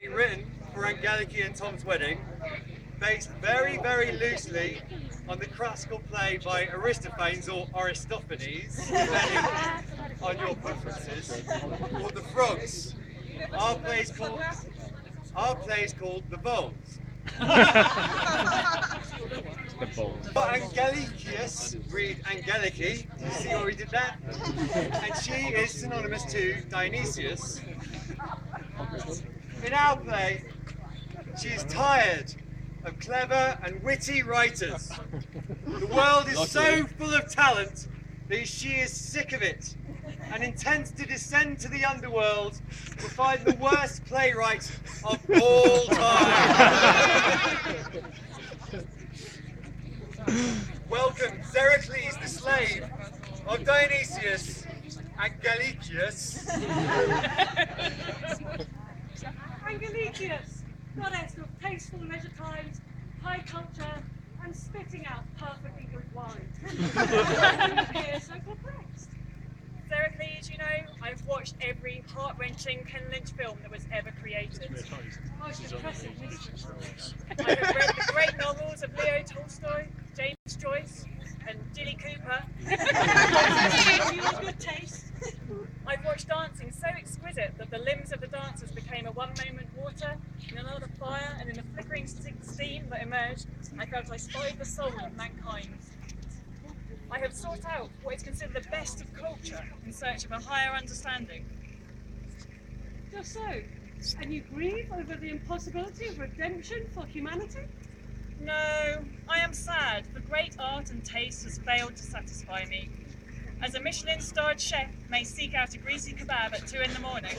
Written for Angeliki and Tom's wedding, based very, very loosely on the classical play by Aristophanes or Aristophanes, depending on your preferences, called The Frogs. Our play is called The Voles. But Angelicius, read Angeliki, you see where we did that? And she is synonymous to Dionysius. In our play, she is tired of clever and witty writers. The world is so full of talent that she is sick of it and intends to descend to the underworld to find the worst playwright of all time. Welcome Xerxes the slave of Dionysius, Angelicius. Angelicius, goddess of tasteful measured times, high culture, and spitting out perfectly good wine. You appear so perplexed. Xerxes, you know, I've watched every heart-wrenching Ken Lynch film that was ever created. Most impressive mistress. I have read the great novels of Leo Tolstoy, James Joyce, and Jilly Cooper. You have good taste. I've watched dancing so exquisite that the limbs of the dancers became a one moment water, in another fire, and in the flickering steam that emerged, I felt I spied the soul of mankind. I have sought out what is considered the best of culture in search of a higher understanding. Just so. And you grieve over the impossibility of redemption for humanity? No, I am sad, for great art and taste has failed to satisfy me. As a Michelin-starred chef may seek out a greasy kebab at 2 in the morning,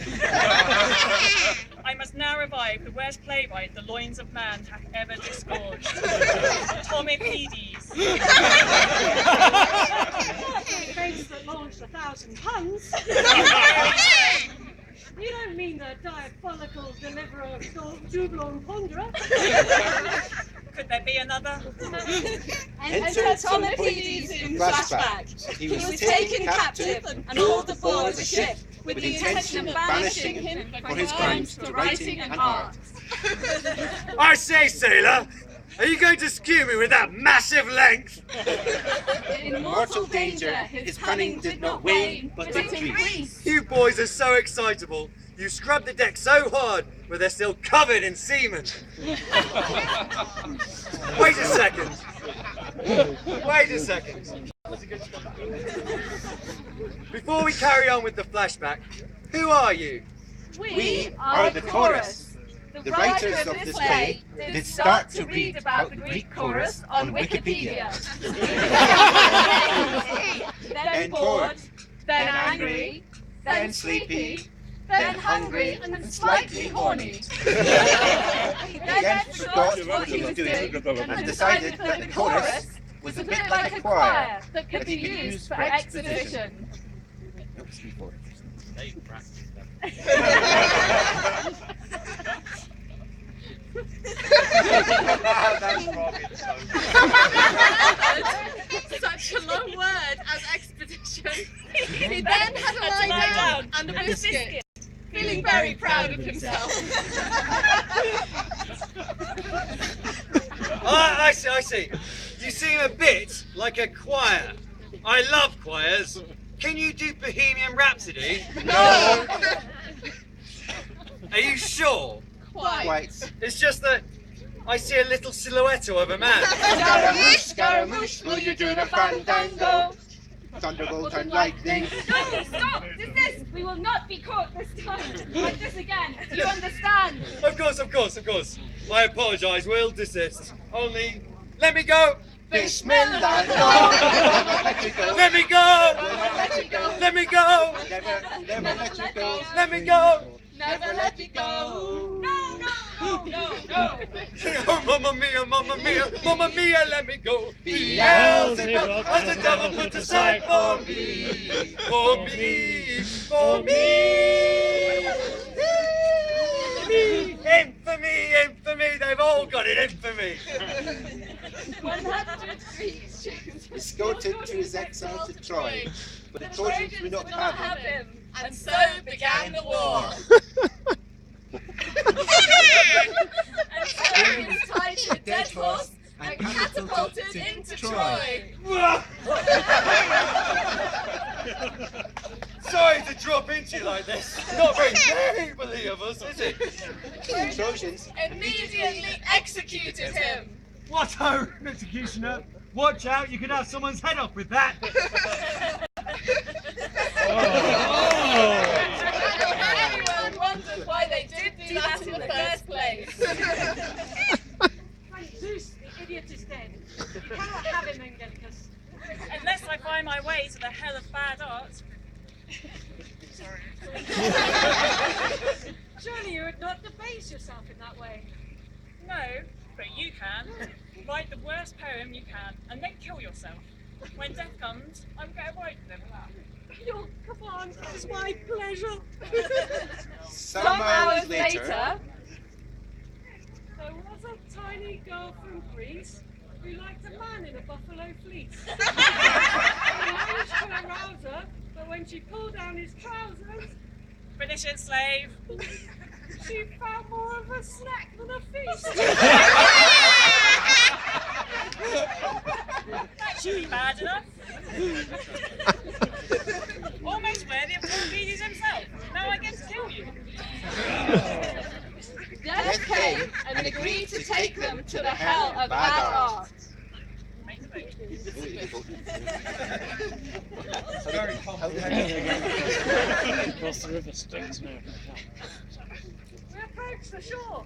I must now revive the worst playwright the loins of man hath ever disgorged. Tom Angeliki. The face that launched 1,000 tons? You don't mean the diabolical deliverer of Doublon Ponderer? Could there be another? Enter Tom Angeliki in flashback. He was taken captive and hauled aboard the ship with the intention of banishing him for his crimes to writing and art. I say, sailor, are you going to skew me with that massive length? In mortal danger, his cunning did not wane, but increased. You boys are so excitable. You scrub the deck so hard, but they're still covered in semen. Wait a second. Wait a second. Before we carry on with the flashback, who are you? We are the chorus. The writers of this play did start to read about the Greek chorus on Wikipedia. Then bored, then angry, then sleepy, then hungry and slightly horny. He then forgot what he was doing and decided that the chorus was a bit like a choir that could be used for exhibition. Such a long word as expedition. He then had a lie down and a biscuit, feeling very proud of himself. I see. You seem a bit like a choir. I love choirs. Can you do Bohemian Rhapsody? No! Are you sure? Quite. It's just that I see a little silhouette of a man. Scaramouche, Scaramouche, will you do the fandango? Thunderbolt and lightning. No, stop! Desist! We will not be caught this time. Like this again. Do you understand? Of course. I apologise, we'll desist. Only, let me go! Bismillah, no! Let you go. Let me go! Let you go. Let me go! Never let you go. Let me go! Never let you go. No. Oh, mamma mia, let me go. Beelzebub, as the devil put aside for me. Infamy, they've all got it, infamy. 100 Greeks chose Escorted to his exile to Troy, but the Trojans would not have him. and so began the war. catapulted into Troy. Sorry to drop into you like this. Not very neighbourly of us, is it? The Trojans Immediately executed him. What ho, executioner! Watch out, you could have someone's head off with that. Anyone wondered why they did do that in the first place? Thank Zeus, the idiot is dead. You cannot have him, Angelicus. Unless I find my way to the hell of bad art. Surely you would not debase yourself in that way. No, but you can. Write the worst poem you can, and then kill yourself. When death comes, I'm going to write them. Your command is my pleasure. some hours later. There was a tiny girl from Greece who liked a man in a buffalo fleece. He managed to arouse her, but when she pulled down his trousers, Phoenician slave. she found more of a snack than a feast. That should be bad enough. Almost worthy of Tom Angeliki himself. Now I get to kill you. Death came and agreed to take them to the hell of bad art. Make the vote. Very complicated. Across the river Styx now. We approach the shore.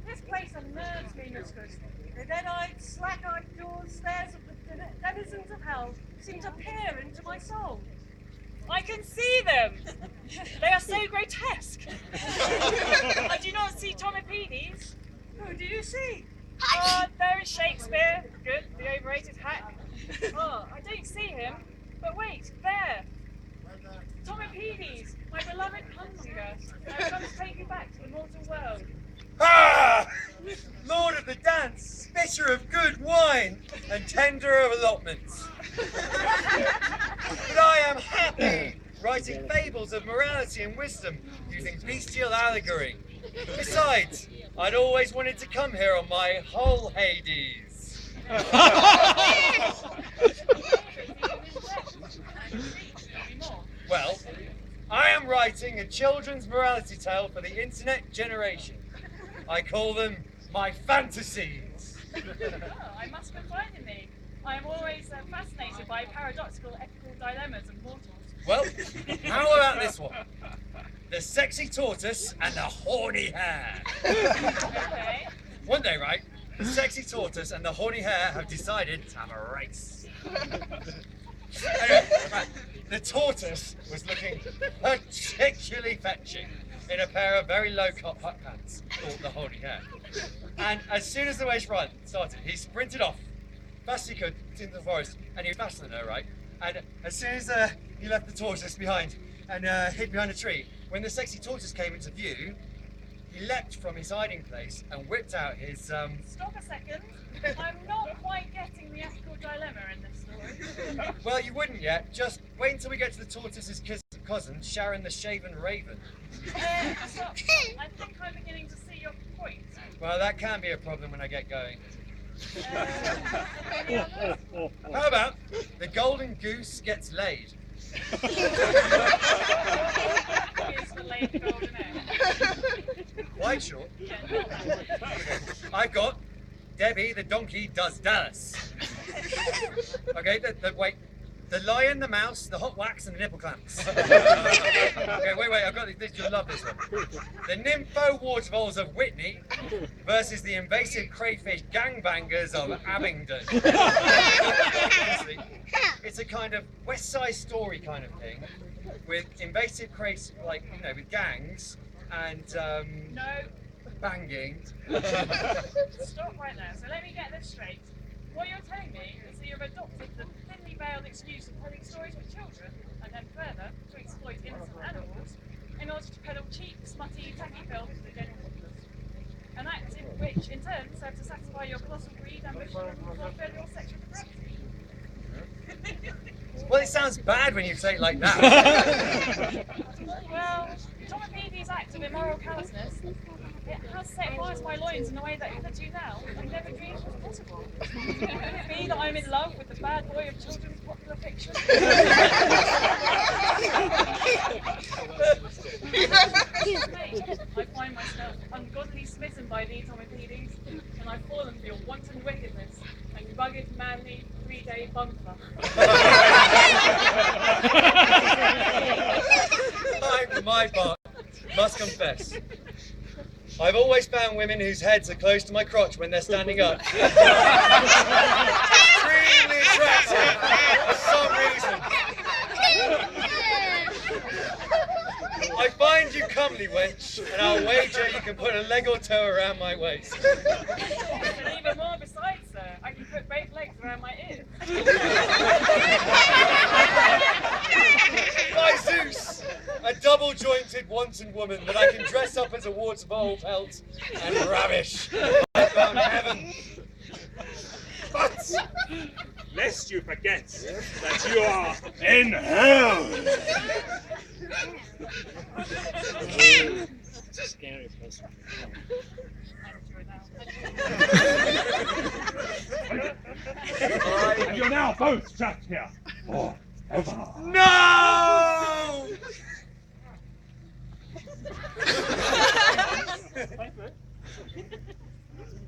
This place unnerves me, mistress. The dead-eyed, slack-eyed jaws stares of the denizens of hell seem to peer into my soul. I can see them. They are so grotesque. I do not see Tom Angeliki. Who do you see? There is Shakespeare. Good, the overrated hack. Oh, I don't see him. But wait, there. Tom Angeliki, my beloved Hummonger. I've come to take you back to the mortal world. Ah! Lord of the dance, spitter of good wine, and tender of allotments. But I am happy, writing fables of morality and wisdom, using bestial allegory. Besides, I'd always wanted to come here on my whole Hades. Well, I am writing a children's morality tale for the internet generation. I call them my fantasies. Oh, I must confide in thee. I am always fascinated by paradoxical ethical dilemmas of mortals. Well, how about this one? The sexy tortoise and the horny hare. Okay. One day, right, the sexy tortoise and the horny hare have decided to have a race. Anyway, right, the tortoise was looking particularly fetching in a pair of very low-cut hot pants called the horny hare. And as soon as the race run started, he sprinted off fast as he could into the forest, and he was faster than her, right? And as soon as he left the tortoise behind and hid behind a tree, when the sexy tortoise came into view, he leapt from his hiding place and whipped out his Stop a second. I'm not quite getting the ethical dilemma in this story. Well, you wouldn't yet. Just wait until we get to the tortoise's cousin, Sharon the Shaven Raven. So, I think I'm beginning to see your point. Well, that can be a problem when I get going. Any others? How about the golden goose gets laid? Here's the lady golden egg. Quite short. Yeah. I've got Debbie the donkey does Dallas. Okay, wait. The lion, the mouse, the hot wax, and the nipple clamps. Okay, wait, I've got this. You'll love this one. The nympho waterfalls of Whitney versus the invasive crayfish gangbangers of Abingdon. Honestly, it's a kind of West Side Story kind of thing, with invasive crayfish, like, you know, with gangs and No, banging. stop right there. So let me get this straight. What you're telling me is that you've adopted the thinly veiled excuse of telling stories with children, and then further, to exploit innocent animals, in order to peddle cheap, smutty, tacky films to the general populace. An act in which, in turn, serves to satisfy your colossal greed, ambition, and fulfill your sexual depravity. Well, it sounds bad when you say it like that. Well, Tom Angeliki act of immoral callousness, it has set fire to my loins in a way that hitherto now I never dreamed was possible. Could it be that I'm in love with the bad boy of children's popular fiction? I find myself ungodly smitten by these Omepides, and I fallen for your wanton wickedness and rugged, manly, 3-day bumper. I, for my part, must confess, I've always found women whose heads are close to my crotch when they're standing up extremely attractive for some reason. I find you comely, wench, and I'll wager you can put a leg or two around my waist. And even more besides, sir, I can put both legs around my ears. By Zeus, a double-jointed wanton woman that I can dress up as a waterfowl pelt and ravish. I found heaven. But, lest you forget that you are in hell. It's a scary person. And you're now both trapped here forever. No!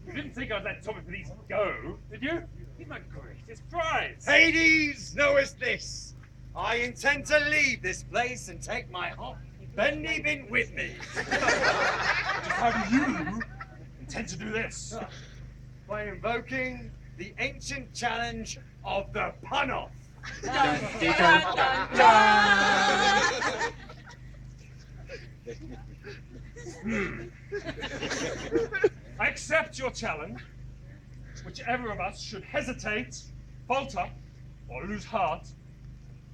You didn't think I'd let Tom Angeliki go, did you? He's my greatest prize. Hades, knowest this? I intend to leave this place and take my hot bendy bin with me. Just how do you intend to do this? By invoking the ancient challenge of the pun-off. I accept your challenge. Whichever of us should hesitate, falter, or lose heart,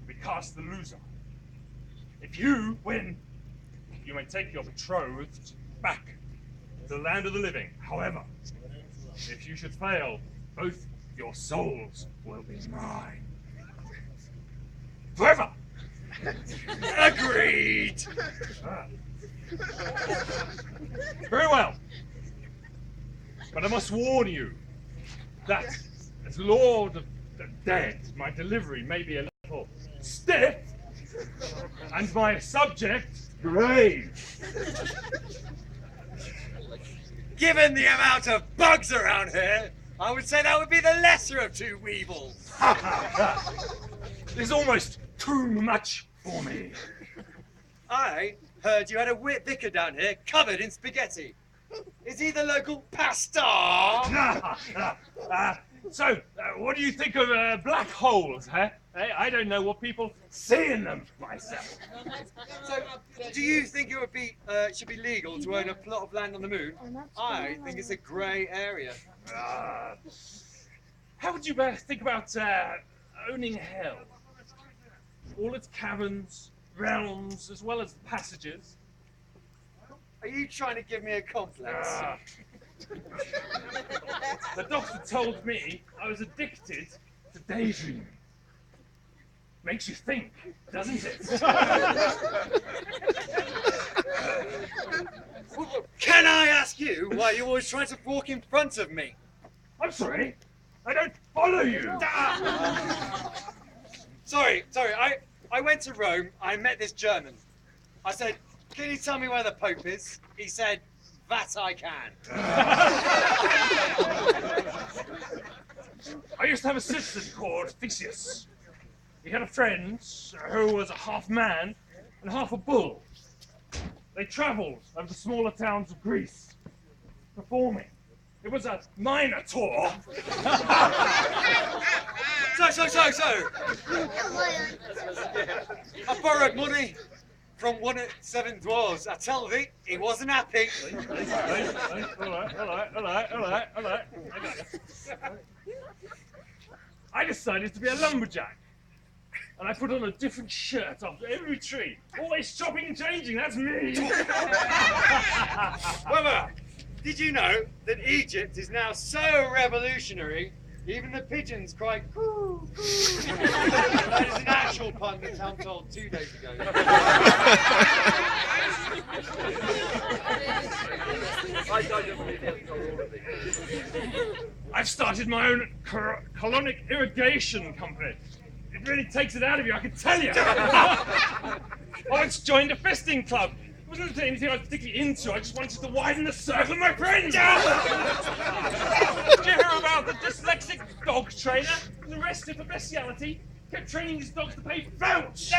we cast the loser. If you win, you may take your betrothed back to the land of the living. However, if you should fail, both your souls will be mine. Forever! Agreed! Very well. But I must warn you that, as Lord of the Dead, my delivery may be a little stiff, and my subject grave. Given the amount of bugs around here, I would say that would be the lesser of two weevils. It's almost too much for me. I heard you had a vicar down here covered in spaghetti. Is he the local pastor? So, what do you think of black holes, huh? I don't know what people see in them myself. So, do you think it would be should be legal to own a plot of land on the moon? I think it's a grey area. How would you think about owning hell? All its caverns, realms, as well as passages. Are you trying to give me a complex? The doctor told me I was addicted to daydreaming. Makes you think, doesn't it? Can I ask you why you're always trying to walk in front of me? I'm sorry, I don't follow you. Sorry, I went to Rome, I met this German. I said, can you tell me where the Pope is? He said, that I can. I used to have a citizen called Theseus. He had a friend who was a half man and half a bull. They travelled over the smaller towns of Greece, performing. It was a minor tour. So. I borrowed money from one of 7 dwarves. I tell thee, he wasn't happy. All right. I got you. I decided to be a lumberjack. And I put on a different shirt after every tree. Always chopping and changing, that's me. However, did you know that Egypt is now so revolutionary, even the pigeons cry coo, coo. That is an actual pun that Tom told 2 days ago. I've started my own colonic irrigation company. It really takes it out of you, I can tell you. I once joined a fisting club. It wasn't anything I was particularly into, I just wanted to widen the circle of my friends. Did you hear about the dyslexic dog trainer who was arrested for bestiality? Kept training his dogs to pay filch.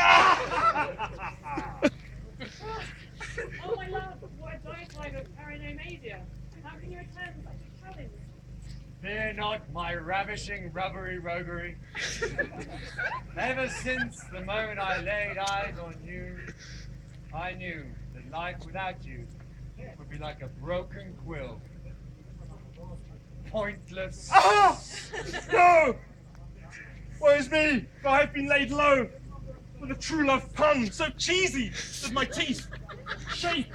Oh my love, what a diatribe of paranomasia. How can you attend such a challenge? Fear not my ravishing rubbery roguery. Ever since the moment I laid eyes on you, I knew that life without you would be like a broken quill. Pointless. Ah! No! Woe is me, for I have been laid low with a true love pun so cheesy that my teeth shake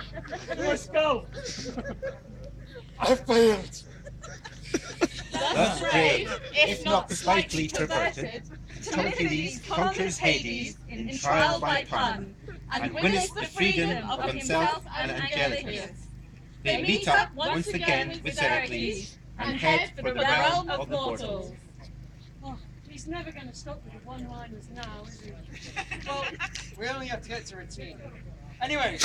in my skull. I failed. Thus brave, if not slightly perverted, Tomkides conquers Hades in trial by pun, and winneth the freedom of himself and Angelicus. They meet up once again with Heracles, and head for the realm of mortals. Oh, he's never going to stop with the one-liners now, is he? Well, we only have to get to routine. Anyway.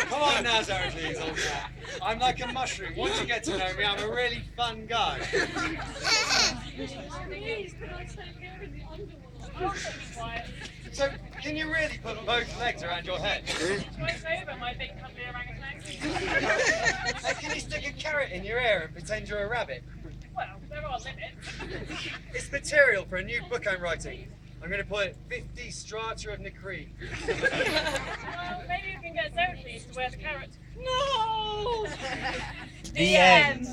Come on now, Heracles, old chap. I'm like a mushroom. Once you get to know me, I'm a really fun guy. Please, can I stay here in the underworld? I'll stay quiet. So, can you really put both legs around your head? Twice over, my big cuddly orangutan. Hey, can you stick a carrot in your ear and pretend you're a rabbit? Well, there are limits. It's material for a new book I'm writing. I'm going to put 50 strata of Necree. Well, maybe you can get Heracles to wear the carrot. No! The end.